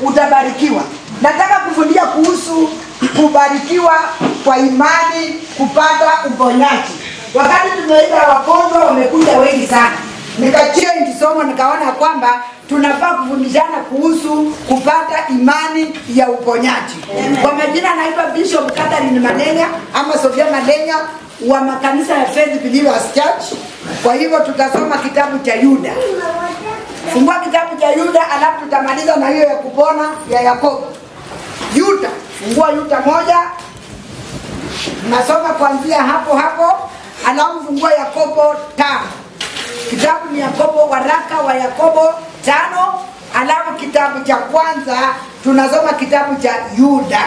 utabarikiwa. Nataka kufundisha kuhusu kubarikiwa kwa imani kupata uponyaji. Wakati tumeita wagonjwa wamekuja wengi sana, nikachange somo nikaona kwamba tunafaa kufundishana kuhusu kupata imani ya uponyaji. Kwa majina naitwa Bishop Catherine Malenya ama Sofia Malenya wa makanisa ya Faith Believers Church. Kwa hivyo tutasoma kitabu cha Yuda. Fungua kitabu cha Yuda alafu tutamaliza na hiyo ya kupona ya Yakobo. Yuda, fungua Yuda 1. Nasoma kuanzia hapo alafu fungua Yakobo 5. Kitabu ni Yakobo, waraka wa Yakobo 5, alafu kitabu cha kwanza tunasoma kitabu cha Yuda.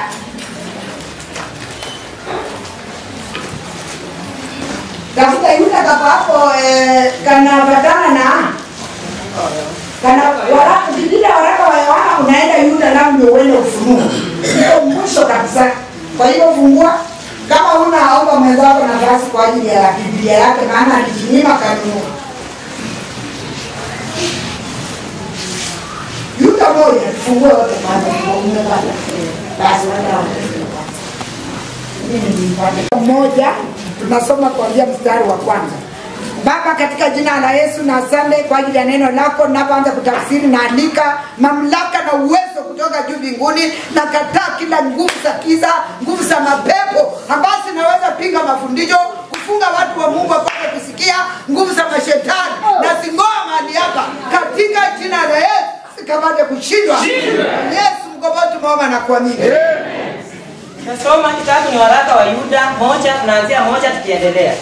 Tafuta Yuda hapo kana badana na kana waraka kidida waraka wa Yohana unaenda Yuda na ndio uende Ufunuo. Ndio mwisho kabisa. Kwa hiyo fungua kama unaomba mwenzako nafasi kwa ajili ya Biblia yake maana alijinyima kanuni. Yuda 1 fungua wote kwanza umepata. Basi moja tunasoma kuanzia mstari wa kwanza. Baba, katika jina la Yesu na asante kwa ajili ya neno lako. Ninapoanza kutafsiri naandika mamlaka na uwezo kutoka juu mbinguni, na kataa kila nguvu za giza, nguvu za mapepo ambazo zinaweza pinga mafundisho, kufunga watu wa Mungu wapate kusikia, nguvu za mashetani na zingoa mahali hapa katika jina la Yesu sikapate kushindwa. Yesu mkombozi tumeomba na kuamini. Nasoma kitabu ni waraka wa Yuda 1 tunaanzia 1 tukiendelea.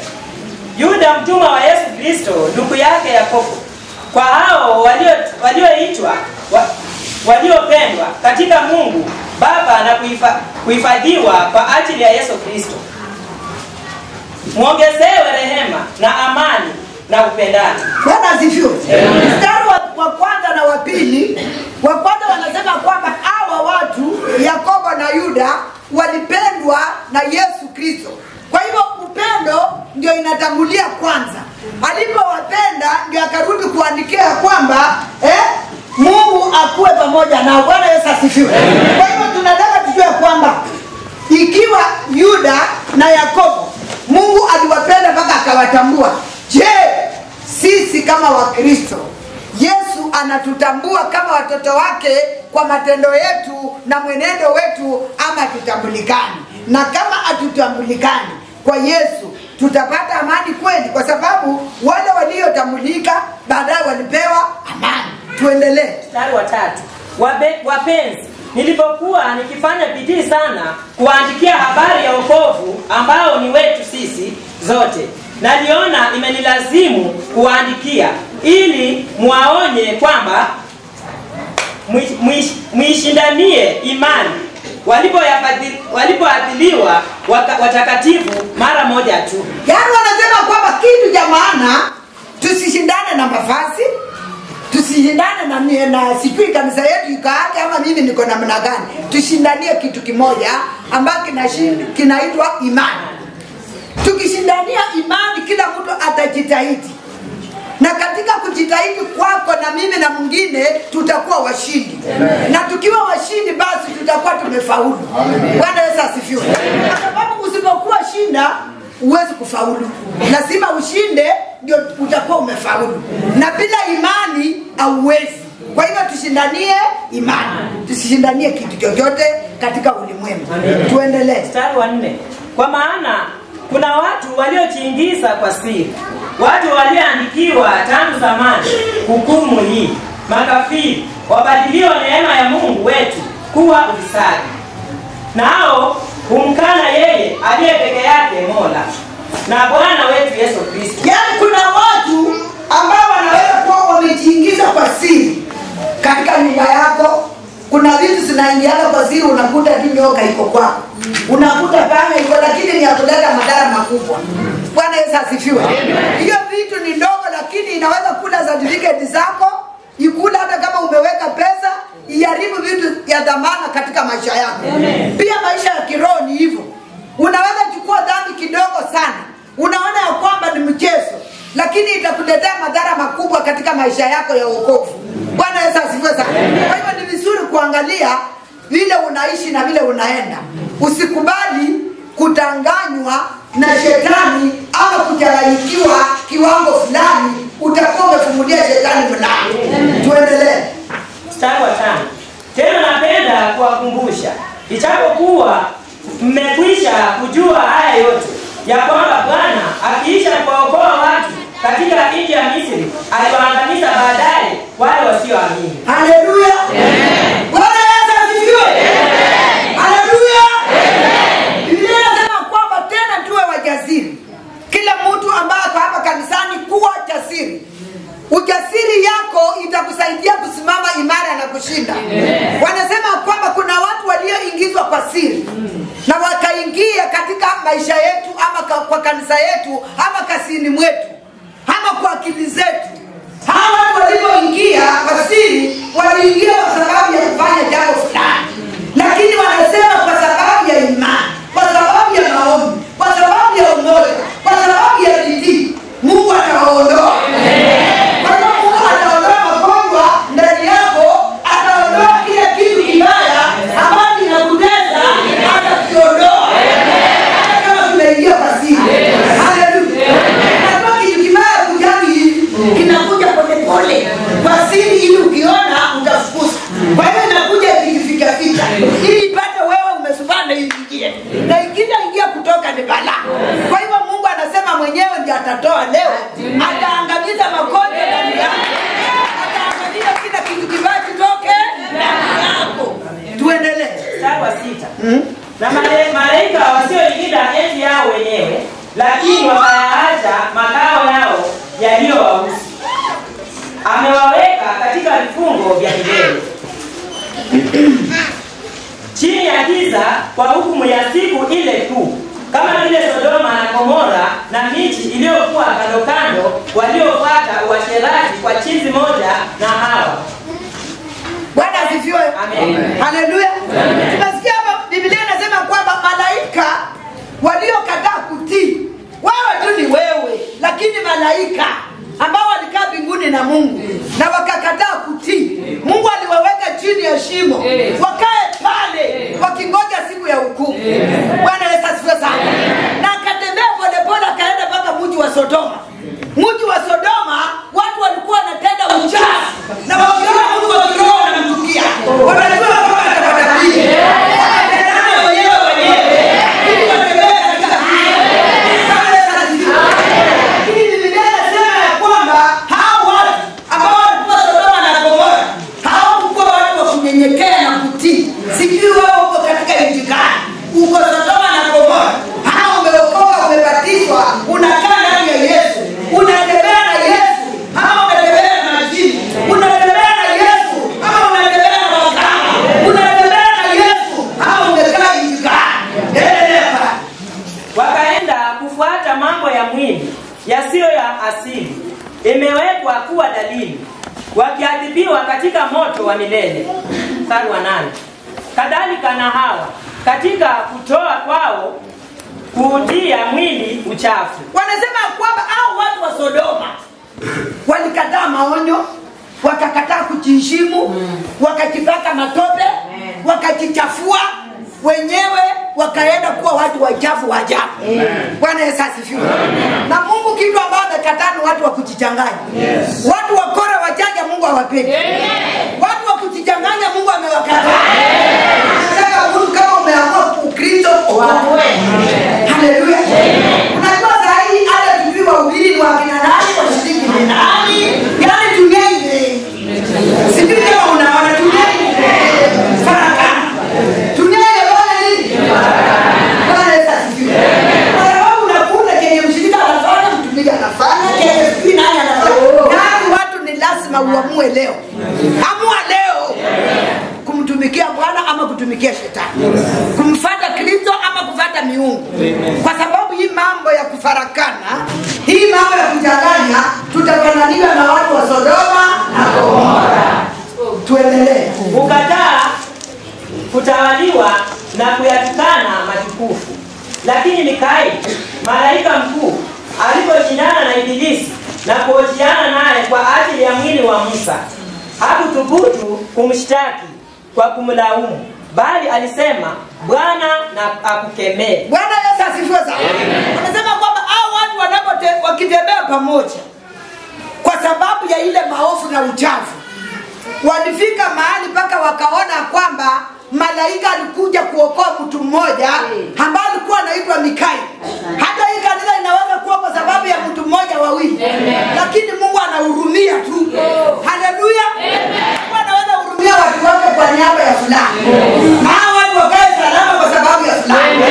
Yuda mtumwa wa Yesu Kristo ndugu yake Yakobo, kwa hao walioitwa waliopendwa katika Mungu Baba na kuhifadhiwa kwa ajili ya Yesu Kristo. Muongezewe rehema na amani na upendano. Bwana asifiwe. Mstari wa kwanza na wa pili, wa kwanza wanasema kwamba hawa watu Yakobo na Yuda walipendwa na Yesu Kristo. Kwa hivyo upendo ndio inatangulia kwanza. Alipowapenda ndio akarudi kuandikia kwamba Mungu akuwe pamoja na Bwana Yesu asifiwe. Kwa hivyo tunataka tujue kwamba ikiwa Yuda na Yakobo Mungu aliwapenda mpaka akawatambua, je, sisi kama Wakristo Yesu anatutambua kama watoto wake kwa matendo yetu na mwenendo wetu ama tutambulikani? Na kama hatutambulikani kwa Yesu tutapata amani kweli? Kwa sababu wale waliotambulika baadaye walipewa amani. Tuendelee. Mstari wa 3. Wapenzi, nilipokuwa nikifanya bidii sana kuandikia habari ya wokovu ambao ni wetu sisi zote, naliona imenilazimu kuandikia ili muaonye kwamba muishindanie imani walipoadhiliwa watakatifu mara moja tu. Yaani wanasema kwamba kitu cha maana tusishindane na mavazi, tusishindane na sijui kanisa yetu ikaaje ama mimi niko namna gani. Tushindanie kitu kimoja ambacho kinaitwa imani. Tukishindania imani kila mtu atajitahidi. Na katika kujitahidi kwako na mimi na mwingine tutakuwa washindi. Amen. Na tukiwa washindi basi tutakuwa tumefaulu. Bwana Yesu asifiwe. Kwa sababu usipokuwa shinda huwezi kufaulu. Lazima ushinde ndio utakuwa umefaulu. Na bila imani hauwezi. Kwa hivyo tushindanie imani. Tusishindanie kitu chochote katika ulimwengu. Tuendelee. Mstari wa 4. Kwa maana kuna watu waliojiingiza kwa siri, watu walioandikiwa tangu zamani hukumu hii, makafiri wabadilio neema ya Mungu wetu kuwa ufisadi. Nao humkana yeye aliye peke yake Mola na Bwana wetu Yesu Kristo. Yaani kuna watu ambao wanaweza kuwa wamejiingiza kwa siri katika nyumba yako. Kuna vitu zinaingiana kwa siri, unakuta tu nyoka iko kwako. Unakuta panga iko lakini ni ya kuleta madhara makubwa. Bwana Yesu asifiwe. Hiyo vitu ni ndogo lakini inaweza kula certificate zako, ikula hata kama umeweka pesa, iharibu vitu ya dhamana katika maisha yako. Pia maisha ya kiroho ni hivyo. Unaweza chukua dhambi kidogo sana, unaona ya kwamba ni mchezo, lakini itakuletea madhara makubwa katika maisha yako ya wokovu. Bwana Yesu asifiwe sana. Kwa hivyo ni vizuri kuangalia vile unaishi na vile unaenda. Usikubali kutanganywa na shetani ama kuchanganyikiwa kiwango fulani, utakuwa umefungulia shetani mlango. Tuendelee. Mstari wa 5. Tena napenda kuwakumbusha, ijapokuwa mmekwisha kujua haya yote, ya kwamba Bwana akiisha kuwaokoa watu katika nchi ya Misri, aliwaangamiza baadaye wale wasioamini. Haleluya. Bwana Yesu asifiwe. Haleluya. Biblia inasema kwamba tena tuwe wajasiri. Kila mtu ambaye hapa kanisani kuwa jasiri. Ujasiri yako itakusaidia kusimama imara na kushinda. Wanasema kwamba kuna watu walioingizwa kwa siri na wakaingia katika maisha yetu ama kwa kanisa yetu ama kasini mwetu ama kwa akili zetu. Hawa watu walipoingia kwa siri waliingia kwa sababu ya kufanya jambo fulani, lakini wanasema kwa sababu ya imani, kwa sababu ya maombi, kwa sababu ya umoja, kwa sababu ya bidii, Mungu atawaondoa. Kwa sababu Mungu ataondoa magonjwa ndani yako, ataondoa kila kitu kibaya ambacho kinakutesa, atakiondoa. Hata kama tumeingia kwa siri. Haleluya. Hata kitu kibaya kujani kinakuja polepole kwa siri, ili ukiona utafukuza. Kwa hiyo inakuja ikifika fika ili ipate wewe umesubana iingie. Na ingia kutoka ni balaa. Kwa hivyo Mungu anasema mwenyewe ndiye atatoa leo. Ataangamiza magonjwa ndani yako. Ataangamiza kila kitu kibaya kitoke ndani yako. Tuendelee. Mstari wa 6. Na malaika wasioilinda enzi yao wenyewe, lakini wakayaacha makao yao yaliyowahusu, amewaweka katika vifungo vya milele chini ya giza kwa hukumu ya siku ile tu, kama vile Sodoma na Gomora na miji iliyokuwa kando kando, waliofuata uasherati kwa chizi moja na Hawa. Bwana asifiwe. Amen. Haleluya. Tunasikia hapa Biblia inasema kwamba malaika waliokataa kutii, wewe tu ni wewe, lakini malaika ambao walikaa mbinguni na Mungu na wakakataa kutii, Mungu aliwaweka chini ya shimo, wakae pale wakingoja siku ya hukumu. Bwana Yesu asifiwe sana. Na akatembea polepole akaenda mpaka mji wa Sodoma. Mji wa Sodoma watu walikuwa wanatenda uchafu, na wakiona mtu wa kiroho wanamchukia. Wanajua kwamba atapata pili. Wanatendana wenyewe. Ili watembee katika Bwana Yesu asifiwe. Hii Biblia inasema ya kwamba hao watu ambao walikuwa Sodoma na Gomora hawakuwa watu wa kunyenyekea na kutii. Sijui wewe uko katika nchi gani? Uko Sodoma na Gomora. Hao umeokoka, umebatizwa, unakaa ndani ya Yesu, unatembea na Yesu, hao unatembea na majini, unatembea na Yesu, hao unatembea na wakama, unatembea na Yesu, hao umekaa nchi gani? Endelea. Wakaenda kufuata mambo ya mwili yasiyo ya asili, imewekwa kuwa dalili, wakiadhibiwa katika moto wa milele. Mstari wa 8. Kadhalika na Hawa katika kutoa kwao kuutia mwili uchafu. Wanasema kwamba hao watu wa Sodoma walikataa maonyo, wakakataa kujiheshimu, wakajipaka matope, wakajichafua wenyewe, wakaenda kuwa watu wachafu wa ajabu. Bwana Yesu asifiwe. Na Mungu kitu ambacho amekataa ni watu wa kujichanganya. Watu wakora wajanja Mungu hawapendi. Watu wa kujichanganya Mungu amewakataa. Anataka mtu kama umeamua Ukristo uwe. Haleluya. Unajua sahihi hata tujui wahubiri ni wakina nani, washiriki ni nani? Yaani dunia hii. Sijui kama unaona dunia hii. Farakana. Dunia hii Bwana Yesu asifiwe. Kwa sababu unakuta kenye mshirika anafanya, mtumishi anafanya, kenye sijui nani anafanya. Yaani watu ni lazima uamue leo. Amua leo kumtumikia Bwana ama kutumikia shetani. Kumfuata Kristo ama kufuata miungu. Kwa sababu hii mambo ya kufarakana, hii mambo ya kuchanganya, tutafananiwa na watu wa Sodoma na Gomora. Tuendelee. Ukataa kutawaliwa na kuyatukana matukufu. Lakini Mikaeli, malaika mkuu, aliposhindana na Ibilisi na kuhojiana naye kwa ajili ya mwili wa Musa, hakuthubutu kumshtaki, kwa kumlaumu, bali alisema Bwana na akukemee. Bwana Yesu asifiwe sana. Anasema kwamba hao watu wakitembea pamoja kwa sababu ya ile maovu na uchafu, walifika mahali mpaka wakaona kwamba malaika alikuja kuokoa mtu mmoja ambaye alikuwa anaitwa Mikaeli. Hata hii kanisa inaweza kuwa kwa sababu ya mtu mmoja wawili, lakini Mungu anahurumia tu. Haleluya. Mungu anaweza hurumia watu wake kwa niaba ya fulani. Hao watu wakae salama kwa sababu ya fulani.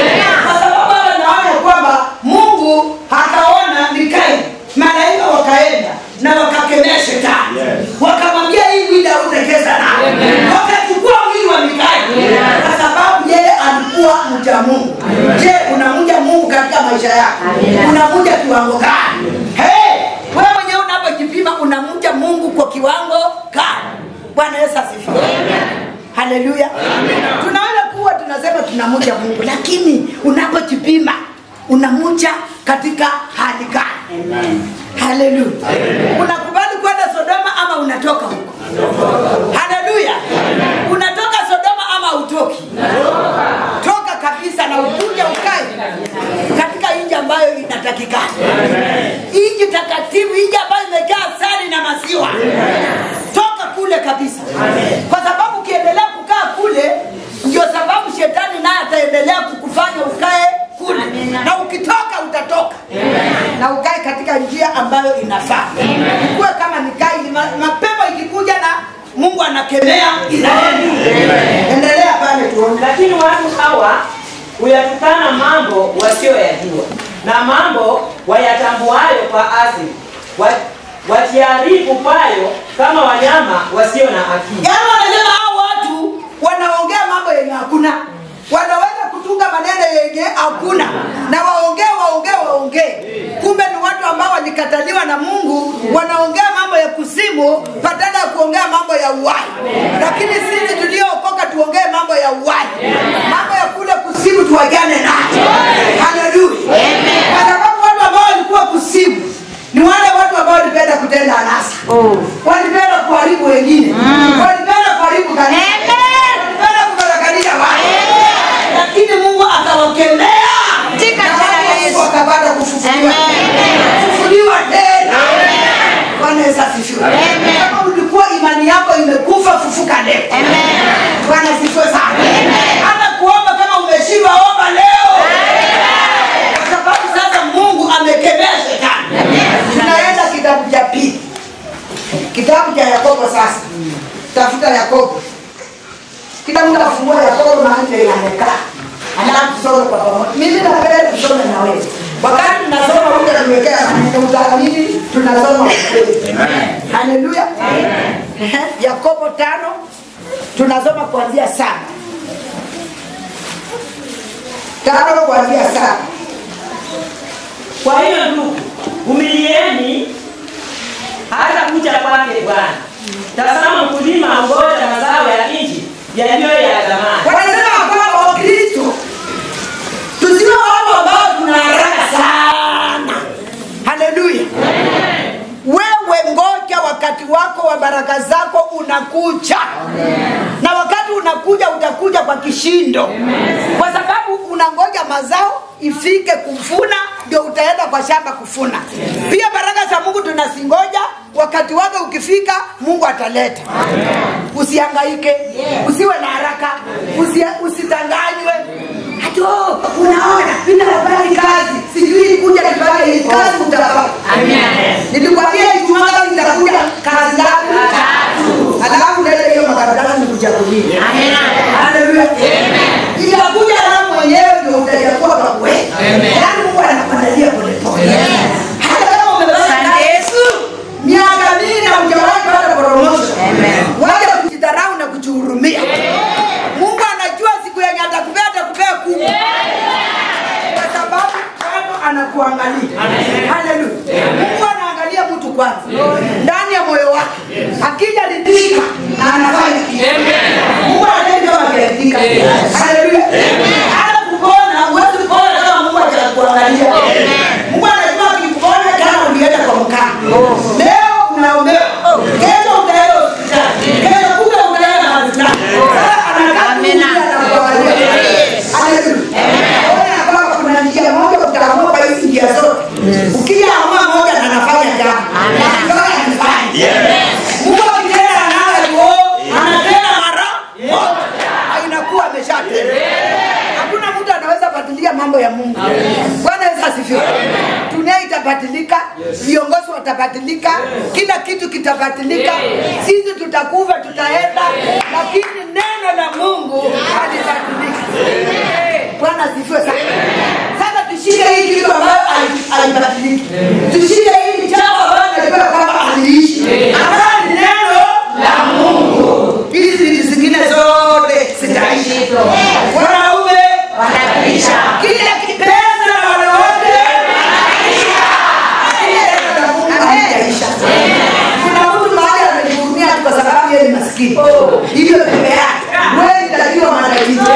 Kwa sababu anaona kwamba Mungu akaona Mikaeli, malaika wakaenda na wakakemea shetani. Wakamwambia hii mwili hautekeza naye. Wakachukua mwili wa Mikaeli kwa sababu yeye alikuwa mcha Mungu. Je, unamcha Mungu katika maisha yako? Unamcha kiwango gani? Wewe mwenyewe unapojipima unamcha Mungu kwa kiwango gani? Bwana Yesu asifiwe. Haleluya. Tunaweza kuwa tunasema tunamcha Mungu, lakini unapojipima unamcha katika hali gani? Haleluya. Unakubali kwenda Sodoma ama unatoka huko? Haleluya. Unatoka Sodoma ama utoki? Toka kabisa na ukuje ukae katika nchi ambayo inatakikana. Nchi takatifu, nchi ambayo imejaa asali na maziwa. Toka kule kabisa. Kwa sababu ukiendelea kukaa kule, ndio sababu shetani naye ataendelea kukufanya ukae kule. Na ukitoka utatoka. Na ukae katika njia ambayo inafaa. Kuwe kama Mikaeli, mapepo ikikuja na Mungu anakemea inaenda. Endelea pale tuone. Lakini watu hawa huyatukana mambo wasioyajua, na mambo wayatambuayo kwa asili, watiarifu kwayo kama wanyama wasio na akili. Yaani wanasema hao watu wanaongea mambo yenye hakuna. Wanaweza kutunga maneno yenye hakuna na waongee. Kumbe ni watu ambao walikataliwa na Mungu, wanaongea mambo ya kusimu badala ya kuongea mambo ya uhai. Lakini sisi tuliookoka tuongee mambo ya uhai. Mambo ya kule kusimu tuwagane nayo. Haleluya. Kwa sababu watu ambao walikuwa kusimu ni wale watu ambao walipenda kutenda anasa. Walipenda kuharibu wengine. Walipenda kuharibu kanisa. Walipenda kubarakanisha watu. Lakini Mungu akawakemea. Wakapata kufufuliwa. Kufufuliwa tena. Bwana Yesu asifiwe. Kama ulikuwa imani yako imekufa, fufuka leo. Bwana asifiwe sana. Hata kuomba kama umeshindwa, omba leo. Kwa sababu sasa Mungu amekemea shetani. Tunaenda kitabu cha pili. Kitabu cha Yakobo sasa. Tafuta Yakobo. Kila mtu afungua Yakobo mahali inaonekana. Alafu tusome kwa pamoja. Mimi napenda kusoma na wewe. Wakati tunasoma Mungu anatuwekea utaamini tunasoma kweli. Amen. Haleluya. Amen. Yakobo 5 tunasoma kuanzia 7. 5 kuanzia 7. Kwa hiyo ndugu, vumilieni hata kuja kwake Bwana. Tazama mkulima hungoja mazao ya nchi yaliyo ya zamani. Wanasema kwamba Wakristo tusiwe watu ambao tuna haraka sana. Haleluya. Wewe ngoja wakati wako wa baraka zako unakuja. Na wakati unakuja utakuja kwa kishindo. Kwa sababu unangoja mazao ifike kuvuna ndio utaenda kwa shamba kufuna. Pia baraka za Mungu tunasingoja, wakati wake ukifika Mungu ataleta. Usihangaike, usiwe na haraka, usitanganywe. Hato unaona bila habari kazi, sijui kuja nifanye hii kazi utapata. Amen. Nilikwambia Ijumaa nitakuja kazi zangu 3. Alafu ndio hiyo makaratasi nikuchagulie. Amen. Haleluya. Amen. Itakuja na mwenyewe ndio utakuwa kwa kweli. Amen. Yaani Mungu anakuandalia pole pole. Hata kama umebaki Yesu miaka mingi na hujawahi kupata promotion. Amen. Waje kujidharau na kujihurumia. Mungu anajua siku yenye atakupea kubwa. Kwa sababu bado anakuangalia. Haleluya. Mungu anaangalia mtu kwanza. Ndani ya moyo wake. Akija lidhika na anafanya kitu. Mungu anajua kama kiridhika. Haleluya. Hata kuona uwezi kuona kama Mungu atakuangalia. Mungu anajua kikuona kama ulienda kwa mkano. Leo unaombewa. Kesho utaenda hospitali. Kesho utaenda hospitali. mambo ya Mungu. Bwana Yesu asifiwe. Dunia itabadilika, viongozi watabadilika, kila kitu kitabadilika. Sisi tutakufa, tutaenda, lakini neno la Mungu halibadiliki. Bwana asifiwe sana. Sasa tushike hii kitu ambayo halibadiliki. Tushike hii jambo ambalo tunajua kwamba haliishi. Ambayo ni neno la Mungu. Hizi vitu zingine zote zitaishi. Wanaume wanaisha. Kila kipenzi na wanawake wanaisha. Neno la Mungu halitaisha. Kuna mtu mahali amejihurumia kwa sababu yeye ni maskini. Hivyo peke yake. Wewe utajua matatizo.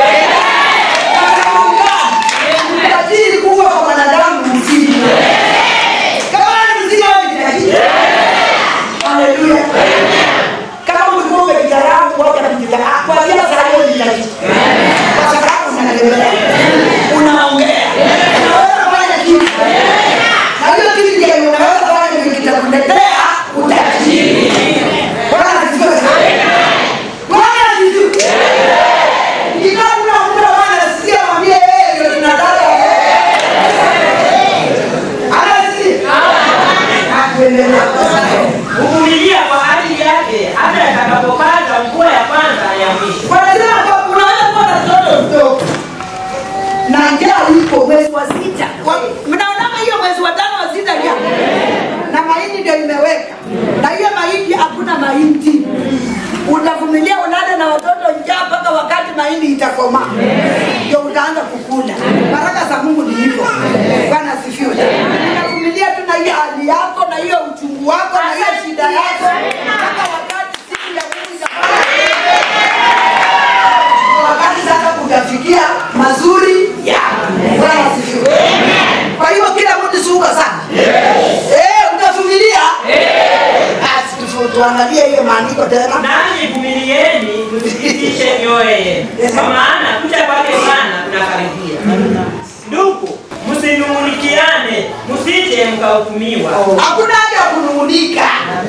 Tajiri kuwa kwa mwanadamu mzima. Kama mzima mtajiri. Haleluya. Kama ulikuwa umejidharau kwa kujidharau, kwa hiyo sasa wewe mtajiri. Kwa sababu unatembea. Unaongea. Unaweza kufanya kitu. Na hiyo kitu kile unaweza kufanya kitakuletea utajiri. Bwana asifiwe. Bwana asifiwe. Nikaona mtu anasikia mwambie yeye ndio tunataka. Kuvumilia kwa ajili yake hata atakapopata mvua ya kwanza ya mwisho. Wanasema kwa unaweza kuwa na mtoto mdogo na njaa iko mwezi wa 6. Mnaona hiyo mwezi wa 5 wa 6 ya na mahindi ndio imeweka. Na hiyo mahindi hakuna mahindi. Utavumilia ulale na watoto njaa mpaka wakati mahindi itakomaa. Ndio utaanza kukula. Baraka za Mungu ni hivyo. Bwana asifiwe. Unavumilia tu na hiyo hali yako na hiyo uchungu wako na hiyo shida yako mpaka wakati siku ya Mungu itafika. Wakati sasa utafikia mazuri yako. Bwana asifiwe. Kwa hiyo kila mtu suka sana. Utavumilia. Tuangalie hiyo maandiko tena. Nanyi vumilieni, msikitishe mioyo yenu. Kwa maana kuja kwake Bwana kunakaribia. Ndugu, msinungunikiane, msije mkahukumiwa. Hakuna haja ya kunungunika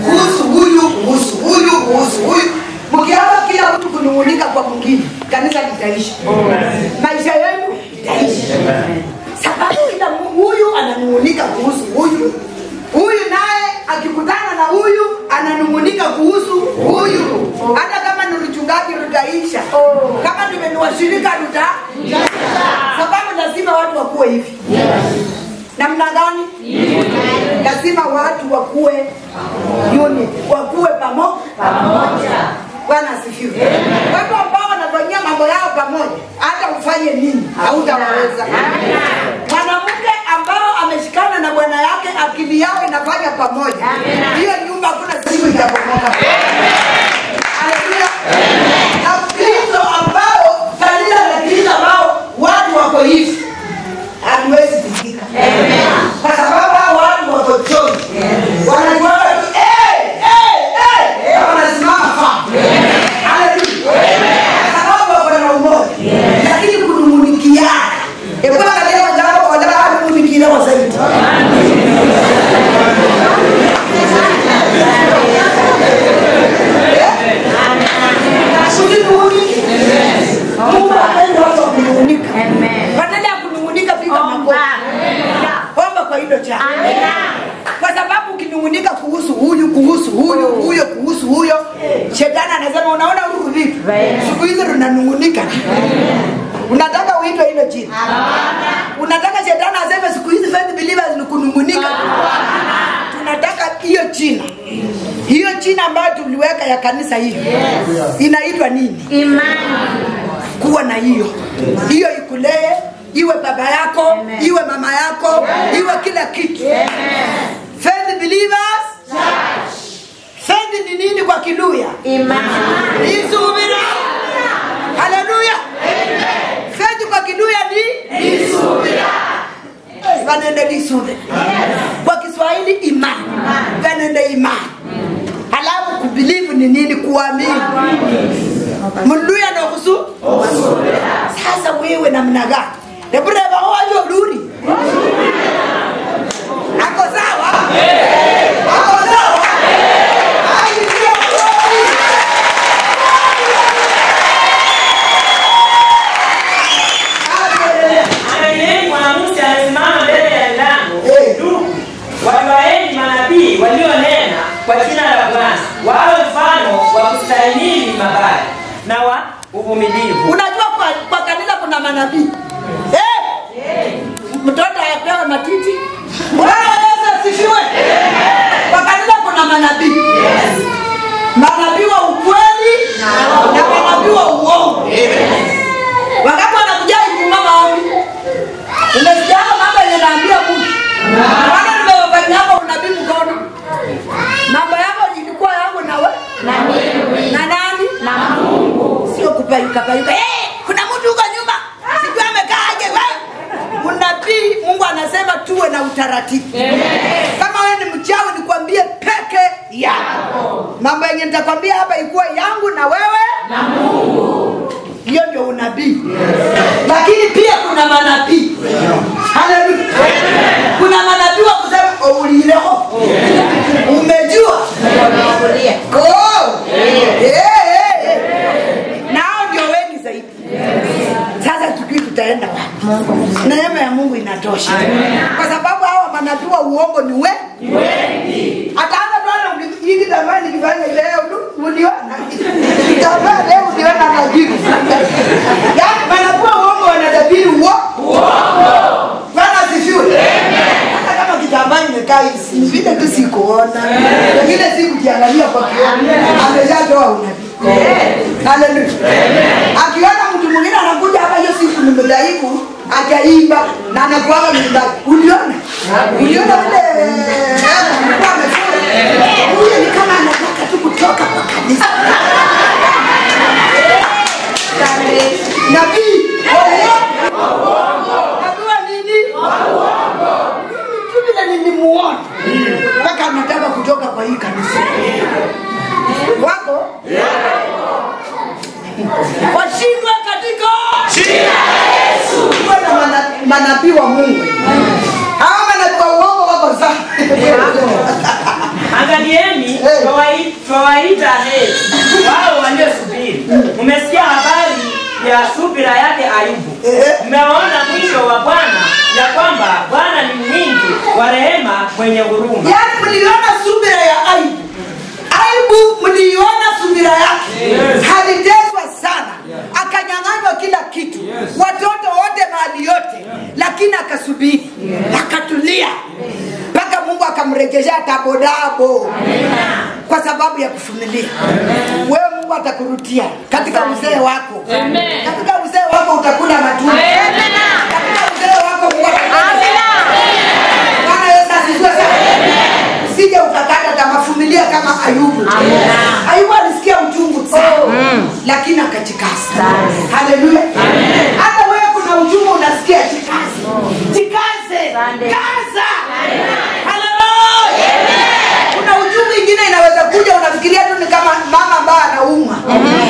kuhusu huyu, kuhusu huyu, kuhusu huyu. Mkianza kila mtu kunungunika kwa mwingine, kanisa litaishi. Maisha yenu itaishi. Sababu kila huyu ananungunika kuhusu huyu. Huyu naye akikutana na huyu ananungunika kuhusu huyu. Hata kama ni mchungaji tutaisha. Kama tumeniwashirika tutaisha. Sababu lazima watu wakuwe hivi. Namna gani? Lazima watu wakuwe unit, wakuwe pamoja. Bwana asifiwe. Watu ambao wanafanyia mambo yao pamoja, hata ufanye nini hautaweza. Mwanamke ambao ameshikana na bwana yake, akili yao inafanya pamoja, hiyo nyumba hakuna siku itabomoka. Haleluya. Na Kristo ambao kanisa la Kristo ambao watu wako hivi, hatuwezi kutika. Kwa sababu hao watu wako choni. Wanajua wanasimama fa. Haleluya. Sababu wako na umoja. Lakini kunungunikiana. Kwa leo jambo wala kunungunikiana wasaidi. Mungu anapenda watu kunungunika. Badala ya kunungunika piga makofi. Omba kwa hilo cha. Kwa sababu ukinungunika kuhusu huyu, kuhusu huyu, huyo kuhusu huyo, shetani anasema unaona huyu vipi? Siku hizo tunanungunika. Unataka uitwe hilo jina? Unataka shetani aseme siku hizi faith believers ni kunungunika? Tunataka hiyo jina. Hiyo jina ambayo tuliweka ya kanisa hili. Inaitwa nini? Imani. Kuwa na hiyo. Hiyo ikulee, iwe baba yako, amen, iwe mama yako, amen, iwe kila kitu. Amen. Faith believers church. Faith ni nini kwa Kiluya? Imani. Isubira. Haleluya. Amen. Faith kwa Kiluya ni isubira. Wanende isubira. Kwa Kiswahili imani. Wanende imani. Halafu kubelieve ni nini? Kuamini. Mluya na kusu. Sasa wewe namna gani? Lebure ba wajo luri. Ako sawa? Ako sawa? Anayeni kwa jina la Bwana, wawe mfano wa kustahimili mabaya na wa uvumilivu. Unajua kwa kanisa kuna manabii. Mtoto ayapewe matiti. Bwana Yesu asifiwe. Kwa kanisa kuna manabii. Manabii wa ukweli na manabii wa uongo. Wakati wanakuja Ijumaa maombi, umesikia mambo yanaambia Mungu. Bwana nimewafanyia hapo unabii mkono. Mambo yako ilikuwa yangu na wewe. Na nani? Na Mungu. Sio kupayuka. Kuna mtu huko nyuma. Sijui amekaa aje wewe. Unabii Mungu anasema tuwe na utaratibu. Kama wewe ni mchawi nikwambie peke yako. Mambo yenye nitakwambia hapa ikuwa yangu na wewe na Mungu. Hiyo ndio unabii. Lakini pia kuna manabii. Haleluya. Kuna manabii wa kusema ulileo. Umejua? Nao ndio wengi zaidi. Sasa tukii tutaenda wapi? Neema ya Mungu inatosha. Kwa sababu hao manabii wa uongo ni wengi. Ataanza bwana hivi zamani nikifanya leo tu uliona. Kama leo uliona najibu. Yaani manabii wa uongo wanatabiri uongo. Bwana asifiwe. Hata kama kitambaa imekaa hivi vile tu sikuona. Wengine sikujiangalia kwa kioo. Ameshatoa unabii. Haleluya. Akiona mtu mwingine anakuja hapa hiyo siku nimedhaifu, akaimba na anakuaga mwimbaji. Uliona? Uliona vile alikuwa amefanya. Huyo ni kama anataka tu kutoka kwa kanisa. Nabii Najua nini? Vile nilimuona. Mpaka anataka kutoka kwa hii kanisa. Wako? Washindwe katika jina la Yesu. Kuna manabii wa Mungu. Hawa manabii wa uongo wako sana. Angalieni, twawaita heri wao waliosubiri. Mmesikia habari ya subira yake Ayubu. Mmeona mwisho wa Bwana, ya kwamba Bwana ni mwingi wa rehema, mwenye huruma. Yaani mliona subira ya Ayubu. Ayubu mliona subira yake. Aliteswa sana. Akanyang'anywa kila kitu. Watoto wote mali yote. Lakini akasubiri. Akatulia. Mpaka Mungu akamrejeshea tabodabo. Kwa sababu ya kuvumilia. Wewe Mungu atakurudia katika uzee wako. Katika uzee wako utakula matunda. Katika uzee wako Mungu atakurudia. Bwana Yesu asifiwe sana. Usije ukakata tamaa, vumilia kama Ayubu. Ayubu alisikia uchungu sana. Lakini akajikaza. Haleluya. Hata wewe kuna uchungu unasikia, jikaze. Kaza. Haleluya. Kuna uchungu ingine inaweza kuja unafikiria tu ni kama mama ambaye anauma.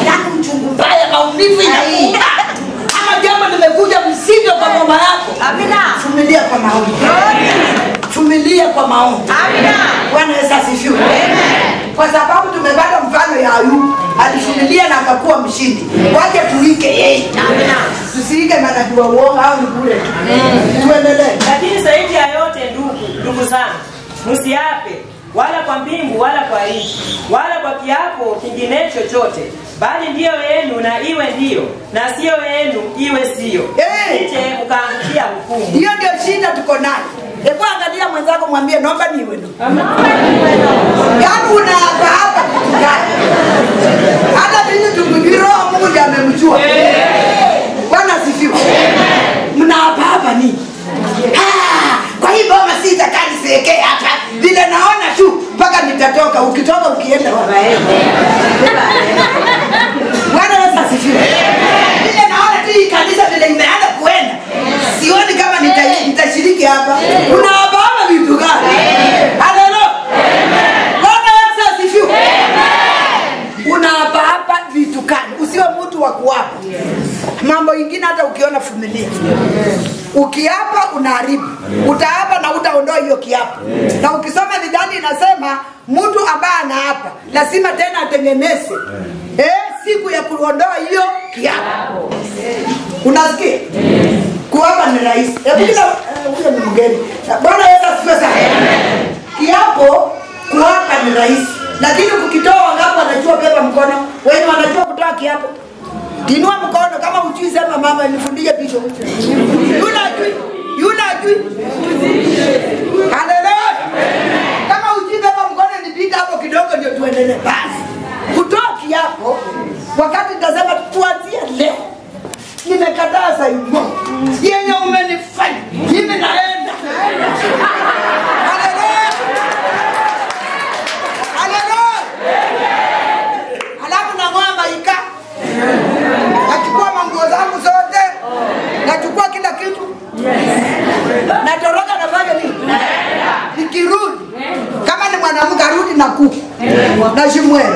Yaani uchungu mbaya, maumivu inauma. Ama jambo limekuja msivyo kwa mama yako. Amina. Vumilia kwa maombi. Vumilia kwa maombi. Amina. Bwana Yesu asifiwe. Amen. Kwa sababu tumepata mfano ya Ayubu, alivumilia na akakuwa mshindi. Waje tuike yeye. Amina. Tusiike manabii wa uongo au ni bure tu. Tuendelee. Lakini zaidi ya yote ndugu zangu, msiape wala kwa mbingu wala kwa nchi wala kwa kiapo kingine chochote, bali ndiyo yenu na iwe ndiyo, na sio yenu iwe sio. Sije ukaangukia hukumu. Hiyo ndio shida tuko nayo. Hebu angalia mwenzako mwambie naomba niwe ndo. Yaani unaapa hapa kitu gani? Hata mimi tukujiro Mungu ndiye amemjua. Bwana asifiwe. Mnaapa hapa nini? Kwa hivyo boma sita kali seke hapa. Vile naona tu mpaka nitatoka, ukitoka ukienda wapi? Bwana Yesu asifiwe. Vile naona tu hii kanisa vile imeanza kuenda. Sioni kama nitashiriki hapa. Unaapa hapa vitu gani? Haleluya. Bwana Yesu asifiwe. Unaapa hapa vitu gani? Usiwe mtu wa kuapa. Mambo mengine hata ukiona familia. Ukiapa unaharibu. Utaapa na utaondoa hiyo kiapo. Na ukisoma Biblia inasema mtu ambaye anaapa lazima tena atengeneze siku ya kuondoa hiyo kiapo. Unasikia? Kuapa ni rahisi. Huyo ni mgeni. Bwana Yesu asifiwe sana. Kiapo kuapa ni rahisi. Lakini ukitoa wangapi wanajua beba mkono? Wewe wanajua kutoa kiapo? Inua mkono kama hujui sema mama nifundishe picho. Yuna ajui. Haleluya. Kama hujui beba mkono nipita hapo kidogo ndio tuendelee basi. Kutoa kiapo wakati nitasema tuanzie leo. Nimekataa Simon. Yenye umenifanya. Mimi naenda. Haleluya. Haleluya. Alafu nang'oa maika. Nachukua manguo zangu zote. Nachukua kila kitu. Natoroka nafanya nini? Nikirudi. Kama ni mwanamke arudi na kuku. Na shimwele.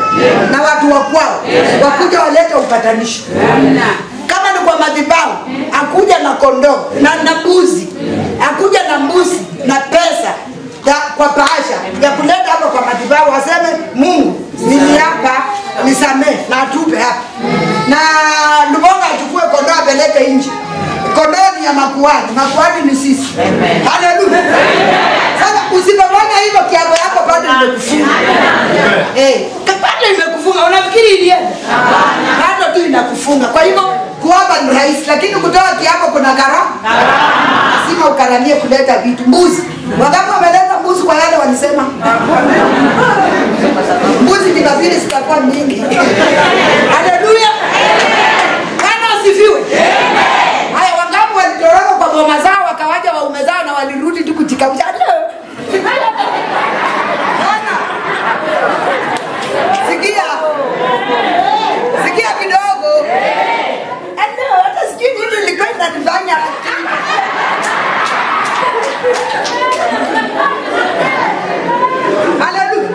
Na watu wa kwao. Wakuja waleta upatanisho. Kama ni kwa madhabahu, akuja na kondoo na mbuzi. Akuja na mbuzi na pesa kwa bahasha ya kuleta hapa kwa madhabahu waseme Mungu mimi hapa nisamee na atupe hapa. Na Lubonga achukue kondoo apeleke nje. Kondoo ni ya makuhani, makuhani ni sisi. Haleluya. Sasa usipofanya hivyo kiapo yako bado imekufunga. Bado imekufunga. Unafikiri ilienda? Bado tu inakufunga. Kwa hivyo kuomba ni rahisi, lakini kutoa kiapo kuna gharama. Lazima ukaramie kuleta vitu. Mbuzi. Wangapi wameleta mbuzi kwa yale walisema? Mbuzi kibabili zitakuwa mingi. Haleluya. Bwana asifiwe. Haya wangapi walitoroka kwa mama zao wakawaja waume zao na walirudi tu kutikabisha. Sikia kidogo. Hata sijui nini nilikuwa ninafanya. Haleluya.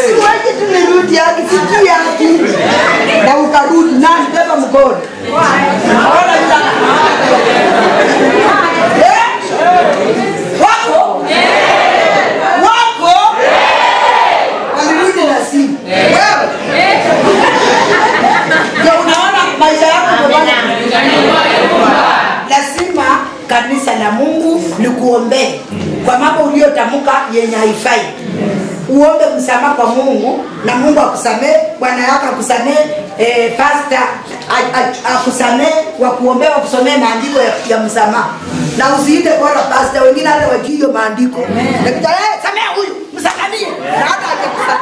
Siwaje tu nirudi hadi sijui hadi. Na ukarudi nani beba mkono. Naona wako? Wako? Walirudi na simu. Wewe? Ndio unaona maisha yako bwana. Lazima kanisa la Mungu likuombee kwa mambo uliyotamka yenye haifai. Uombe msamaha kwa Mungu na Mungu akusamee, bwana yako akusamee, pastor akusamee, wakuombea wakusomee maandiko ya msamaha. Na usiite bora pastor wengine hata wajio maandiko. Lakini samea huyu, msakamie. Na hata hajakusamea.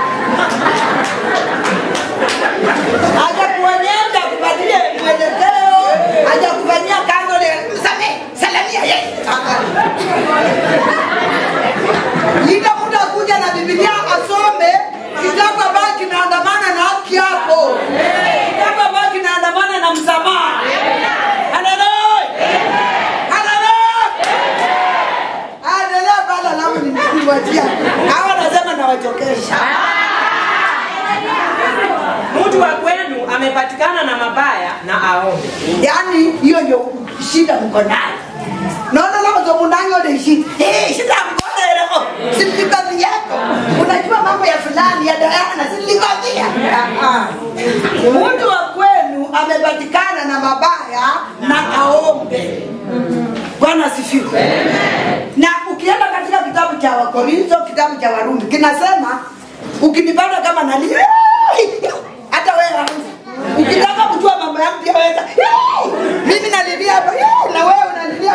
Hajakuonyesha kubadilia mwelekeo, hajakufanyia kando le msamee, salamia yeye. Nita muda kuja na Biblia asome kitabu ambacho kinaandamana na haki yako. Kitabu ambacho kinaandamana na msamaha. Haleluya. Haleluya. Haleluya bala lao nimewatia. Hawa nasema na wachokesha. Mtu wa kwenu amepatikana na mabaya na aombe. Yaani hiyo ndio shida mko nayo. Naona leo ndo mnanyo ile shida. Shida mko nayo. Silikwambia yako. Unajua mambo ya fulani ya Diana silikwambia. Mtu wa kwenu amepatikana na mabaya na aombe. Bwana asifiwe. Na ukienda katika kitabu cha Wakorintho, kitabu cha Warumi kinasema ukinipata kama nalia hata wewe anza. Ukitaka kujua mambo yangu pia wewe. Mimi nalilia hapa na wewe unalilia.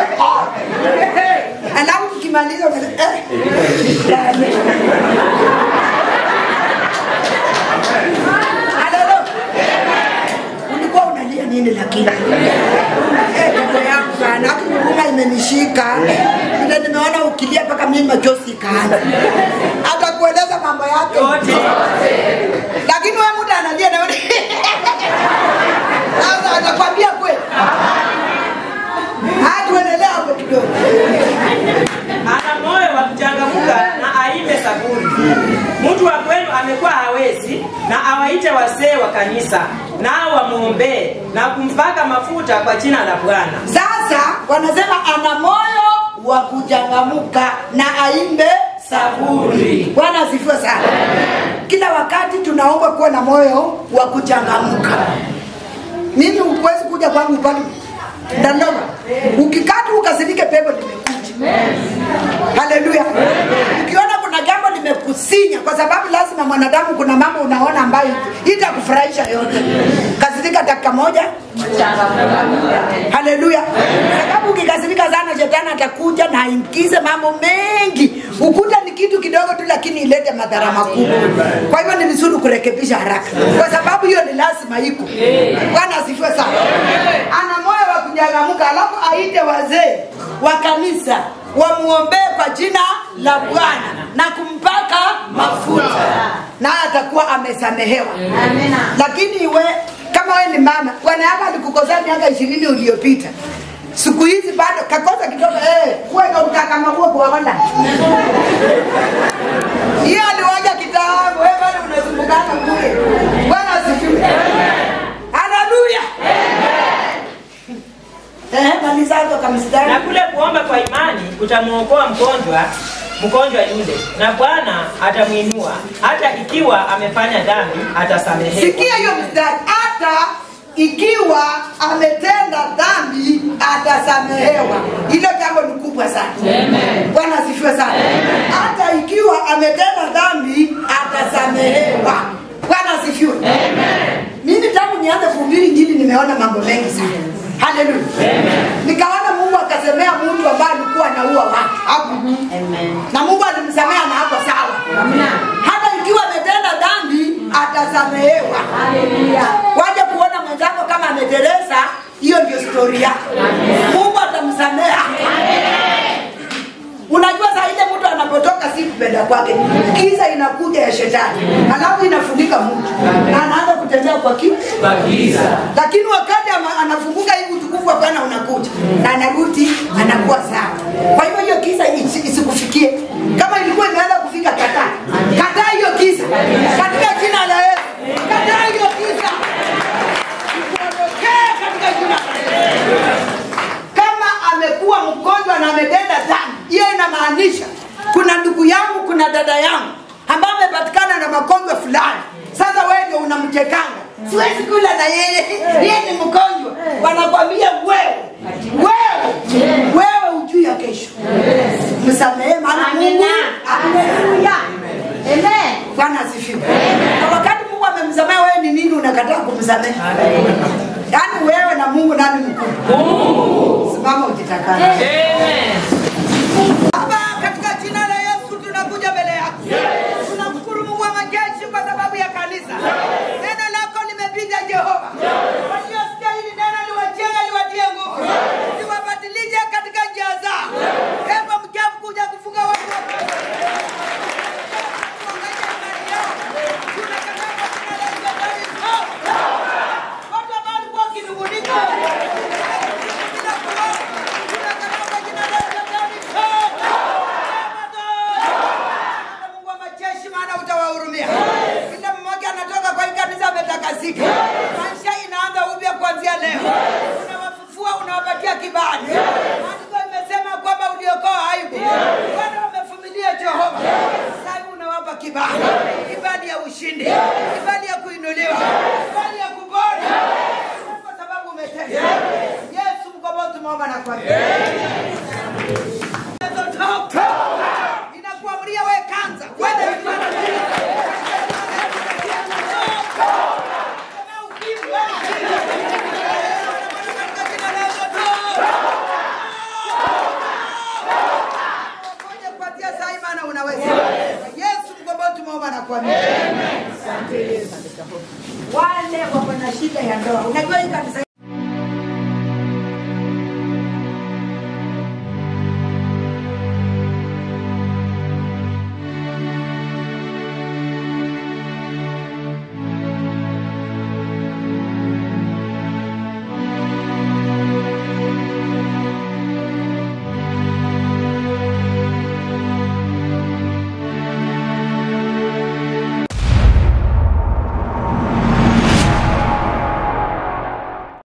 Alafu ukimaliza Haleluya. Ulikuwa unalia nini lakini? Ndio yangu sana. Hata imenishika. Ndio nimeona ukilia mpaka mimi machozi kaanza. Hata kueleza mambo yake yote. Lakini wewe muda analia na wewe. Sasa atakwambia kweli. Tuendelea hapo kidogo. Ana moyo wa kuchangamka na aimbe saburi. Mtu wa kwenu amekuwa hawezi na awaite wazee wa kanisa nao wamuombee na kumpaka mafuta kwa jina la Bwana. Sasa wanasema ana moyo wa kuchangamka na aimbe saburi. Bwana asifiwe sana. Kila wakati tunaomba kuwa na moyo wa kuchangamka. Mimi huwezi kuja kwangu upande ndandoma. Ukikata ukasirike pepo limekuja. Haleluya. Ukiona kuna jambo limekuja amekusinya, kwa sababu lazima mwanadamu kuna mambo unaona ambayo itakufurahisha yote. Kasirika dakika moja. Haleluya. Sababu ukikasirika sana shetani atakuja na aingize mambo mengi. Ukuta ni kitu kidogo tu lakini ilete madhara makubwa. Kwa hivyo ni vizuri kurekebisha haraka. Kwa sababu hiyo ni lazima iko. Bwana asifiwe sana. Ana moyo wa kunyangamuka, alafu aite wazee wa kanisa wamuombee kwa jina la Bwana na kumpaka mafuta. Na atakuwa amesamehewa. Amina. Lakini kama wewe ni mama, bwana yako alikukosea miaka 20 iliyopita. Siku hizi bado kakosa kidogo wewe ndo utakamagua kwa wanda. Yeye aliwaja kitabu, wewe bado unasumbukana kule. Bwana asifiwe. Haleluya. Malizako kamsidani. Na kule kuomba kwa imani utamuokoa mgonjwa yule, na Bwana atamuinua. Hata ikiwa amefanya dhambi atasamehewa. Sikia hiyo mstari, hata ikiwa ametenda dhambi atasamehewa. Hilo jambo ni kubwa sana. Amen. Bwana asifiwe sana. Hata ikiwa ametenda dhambi atasamehewa. Bwana asifiwe. Amen. Mimi tangu nianze kuhubiri Injili nimeona mambo mengi sana. Haleluya. Nikaona Mungu akasemea mtu ambaye alikuwa anaua watu hapo. Amen. Na Mungu alimsamea na hapo sawa. Amen. Hata ikiwa ametenda dhambi atasamehewa. Haleluya. Waje kuona mwenzako kama ameteleza, hiyo ndio story yako. Mungu atamsamea. Unajua saa ile mtu anapotoka si kupenda kwake, giza inakuja ya shetani, alafu inafunika mtu na anaanza kutembea kwa giza. Lakini wakati anafunguka hivi utukufu wa Bwana unakuja na anarudi anakuwa sawa. Kwa hivyo hiyo giza isikufikie. Kama ilikuwa imeanza kufika, kataa hiyo giza katika jina la Yesu. Kataa hiyo giza, ikuondokee katika jina la Yesu. Kama amekuwa mgonjwa na ametenda dhambi, hiyo inamaanisha kuna ndugu yangu, kuna dada yangu ambaye amepatikana na magonjwa fulani. Sasa wewe ndio unamchekanga, siwezi kula na yeye ni mgonjwa. Wanakwambia wewe ujui ya kesho. Msamehe maana Mungu. Haleluya. Amen. Bwana asifiwe. Na wakati Mungu amemsamehe wewe, ni nini unakataa kumsamehe? Yaani wewe na Mungu nani mkubwa? Mungu. Simama ujitakane. Amen. Baba, katika jina la Yesu tunakuja mbele yako. Tunamshukuru Mungu wa majeshi kwa sababu ya kanisa. Neno lako limepita Jehova. Waliosikia hili neno liwatie nguvu. Liwabadilishe katika njia zao. Hebu mchafu kuja kufunga watu wa Mungu. Watu ambao walikuwa kinungunika. Kila mmoja anatoka kwa kanisa ametakasika. Maisha inaanza upya kuanzia leo. Unawafufua, unawapatia kibali. Maandiko imesema kwamba uliokoa aibu. Bwana wamevumilia Jehova. Sasa unawapa kibali. Kibali ya ushindi. Kibali ya kuinuliwa. Kibali ya kupona. Kwa sababu umetenda. Yesu mkombozi tumeomba na kwa